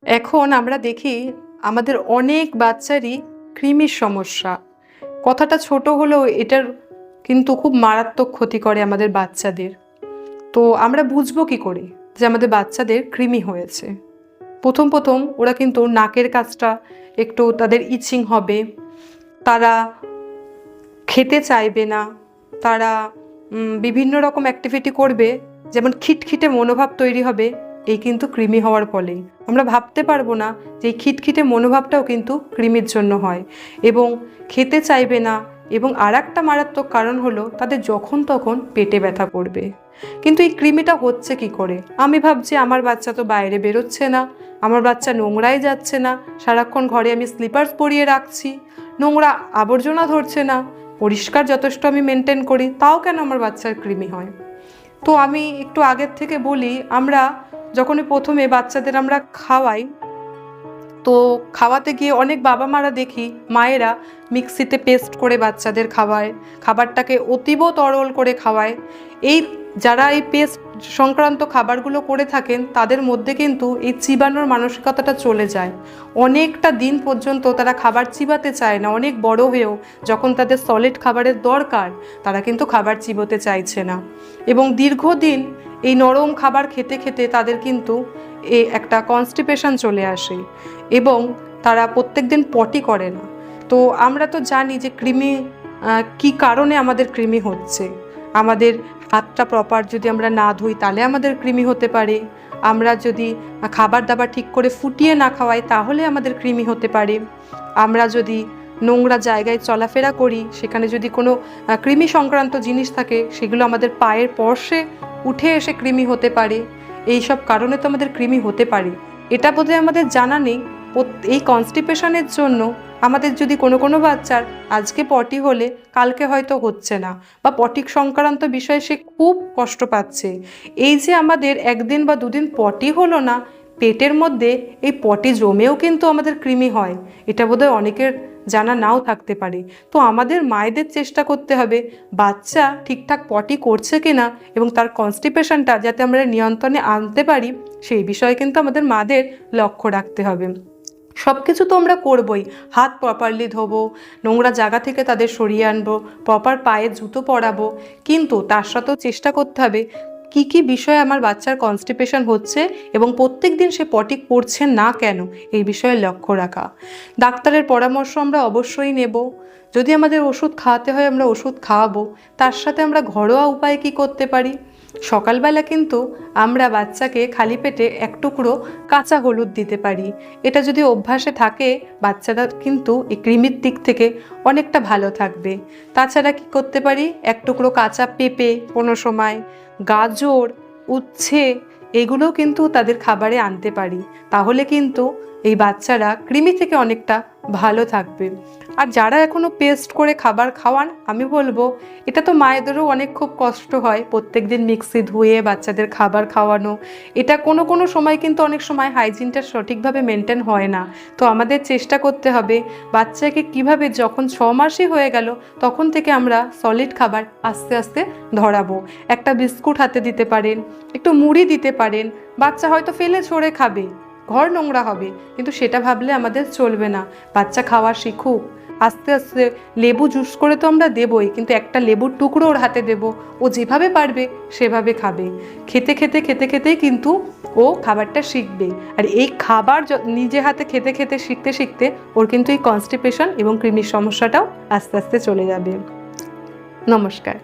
এখন আমরা দেখি আমাদের অনেক বাচ্চারই কৃমির সমস্যা। কথাটা ছোট হলেও এটার কিন্তু খুব মারাত্মক ক্ষতি করে আমাদের বাচ্চাদের। তো আমরা বুঝবো কি করে যে আমাদের বাচ্চাদের কৃমি হয়েছে? প্রথম প্রথম ওরা কিন্তু নাকের কাছটা একটু তাদের ইচিং হবে, তারা খেতে চাইবে না, তারা বিভিন্ন রকম অ্যাক্টিভিটি করবে, যেমন খিটখিটে মনোভাব তৈরি হবে। এই কিন্তু কৃমি হওয়ার ফলেই। আমরা ভাবতে পারবো না যে এই খিটখিটে মনোভাবটাও কিন্তু কৃমির জন্য হয়। এবং খেতে চাইবে না, এবং আর একটা মারাত্মক কারণ হলো তাদের যখন তখন পেটে ব্যথা করবে। কিন্তু এই কৃমিটা হচ্ছে কি করে? আমি ভাবছি আমার বাচ্চা তো বাইরে বেরোচ্ছে না, আমার বাচ্চা নোংরায় যাচ্ছে না, সারাক্ষণ ঘরে আমি স্লিপার্স পরিয়ে রাখছি, নোংরা আবর্জনা ধরছে না, পরিষ্কার যথেষ্ট আমি মেনটেন করি, তাও কেন আমার বাচ্চার কৃমি হয়? তো আমি একটু আগের থেকে বলি, আমরা যখনই প্রথমে বাচ্চাদের আমরা খাওয়াই, তো খাওয়াতে গিয়ে অনেক বাবা মারা দেখি মায়েরা মিক্সিতে পেস্ট করে বাচ্চাদের খাওয়ায়, খাবারটাকে অতীব তরল করে খাওয়ায়। এই যারা এই পেস্ট সংক্রান্ত খাবারগুলো করে থাকেন তাদের মধ্যে কিন্তু এই চিবানোর মানসিকতাটা চলে যায়। অনেকটা দিন পর্যন্ত তারা খাবার চিবাতে চায় না, অনেক বড় হয়েও যখন তাদের সলিড খাবারের দরকার তারা কিন্তু খাবার চিবোতে চাইছে না। এবং দীর্ঘদিন এই নরম খাবার খেতে খেতে তাদের কিন্তু একটা কনস্টিপেশন চলে আসে, এবং তারা প্রত্যেকদিন পটি করে না। তো আমরা তো জানি যে কৃমি কি কারণে আমাদের কৃমি হচ্ছে। আমাদের হাতটা প্রপার যদি আমরা না ধুই তাহলে আমাদের কৃমি হতে পারে, আমরা যদি খাবার দাবার ঠিক করে ফুটিয়ে না খাওয়াই তাহলে আমাদের কৃমি হতে পারে, আমরা যদি নোংরা জায়গায় চলাফেরা করি সেখানে যদি কোনো কৃমি সংক্রান্ত জিনিস থাকে সেগুলো আমাদের পায়ের স্পর্শে উঠে এসে কৃমি হতে পারে। এই সব কারণে তো আমাদের কৃমি হতে পারে। এটা বোধহয় আমাদের জানা নেই। এই কনস্টিপেশনের জন্য আমাদের যদি কোনো বাচ্চার আজকে পটি হলে কালকে হয়তো হচ্ছে না, বা পটি সংক্রান্ত বিষয়ে সে খুব কষ্ট পাচ্ছে, এই যে আমাদের একদিন বা দুদিন পটি হলো না, পেটের মধ্যে এই পটি জমেও কিন্তু আমাদের কৃমি হয়। এটা বোধহয় অনেকের জানা নাও থাকতে পারে। তো আমাদের মায়েদের চেষ্টা করতে হবে বাচ্চা ঠিকঠাক পটি করছে কিনা এবং তার কনস্টিপেশনটা যাতে আমরা নিয়ন্ত্রণে আনতে পারি, সেই বিষয়ে কিন্তু আমাদের মাদের লক্ষ্য রাখতে হবে। সব কিছু তো আমরা করবই, হাত প্রপারলি ধোবো, নোংরা জায়গা থেকে তাদের সরিয়ে আনবো, প্রপার পায়ে জুতো পরাবো, কিন্তু তার সাথেও চেষ্টা করতে হবে কি কি বিষয়ে আমার বাচ্চার কনস্টিপেশন হচ্ছে এবং প্রত্যেক দিন সে পটি করছে না কেন, এই বিষয়ে লক্ষ্য রাখা। ডাক্তারের পরামর্শ আমরা অবশ্যই নেব। যদি আমাদের ওষুধ খাওয়াতে হয় আমরা ওষুধ খাওয়াবো। তার সাথে আমরা ঘরোয়া উপায়ে কী করতে পারি? সকালবেলা কিন্তু আমরা বাচ্চাকে খালি পেটে এক টুকরো কাঁচা হলুদ দিতে পারি। এটা যদি অভ্যাসে থাকে বাচ্চারা কিন্তু এই কৃমির দিক থেকে অনেকটা ভালো থাকবে। তাছাড়া কি করতে পারি? এক টুকরো কাঁচা পেঁপে, কোনো সময় গাজর, উচ্ছে, এগুলোও কিন্তু তাদের খাবারে আনতে পারি। তাহলে কিন্তু এই বাচ্চারা কৃমি থেকে অনেকটা ভালো থাকবে। আর যারা এখনও পেস্ট করে খাবার খাওয়ান, আমি বলবো এটা তো মায়েদেরও অনেক খুব কষ্ট হয় প্রত্যেক দিন মিক্সি ধুয়ে বাচ্চাদের খাবার খাওয়ানো। এটা কোনো সময় কিন্তু অনেক সময় হাইজিনটা সঠিকভাবে মেনটেন হয় না। তো আমাদের চেষ্টা করতে হবে বাচ্চাকে কিভাবে যখন 6 মাসই হয়ে গেল তখন থেকে আমরা সলিড খাবার আস্তে আস্তে ধরাবো। একটা বিস্কুট হাতে দিতে পারেন, একটু মুড়ি দিতে পারেন। বাচ্চা হয়তো ফেলে ছড়ে খাবে, ঘর নোংরা হবে, কিন্তু সেটা ভাবলে আমাদের চলবে না। বাচ্চা খাওয়া শিখুক, আস্তে আস্তে লেবু জুস করে তো আমরা দেবই, কিন্তু একটা লেবুর টুকরো ওর হাতে দেব, ও যেভাবে পারবে সেভাবে খাবে। খেতে খেতে খেতে খেতেই কিন্তু ও খাবারটা শিখবে। আর এই খাবার নিজে হাতে খেতে খেতে শিখতে শিখতে ওর কিন্তু এই কনস্টিপেশন এবং কৃমির সমস্যাটাও আস্তে আস্তে চলে যাবে। নমস্কার।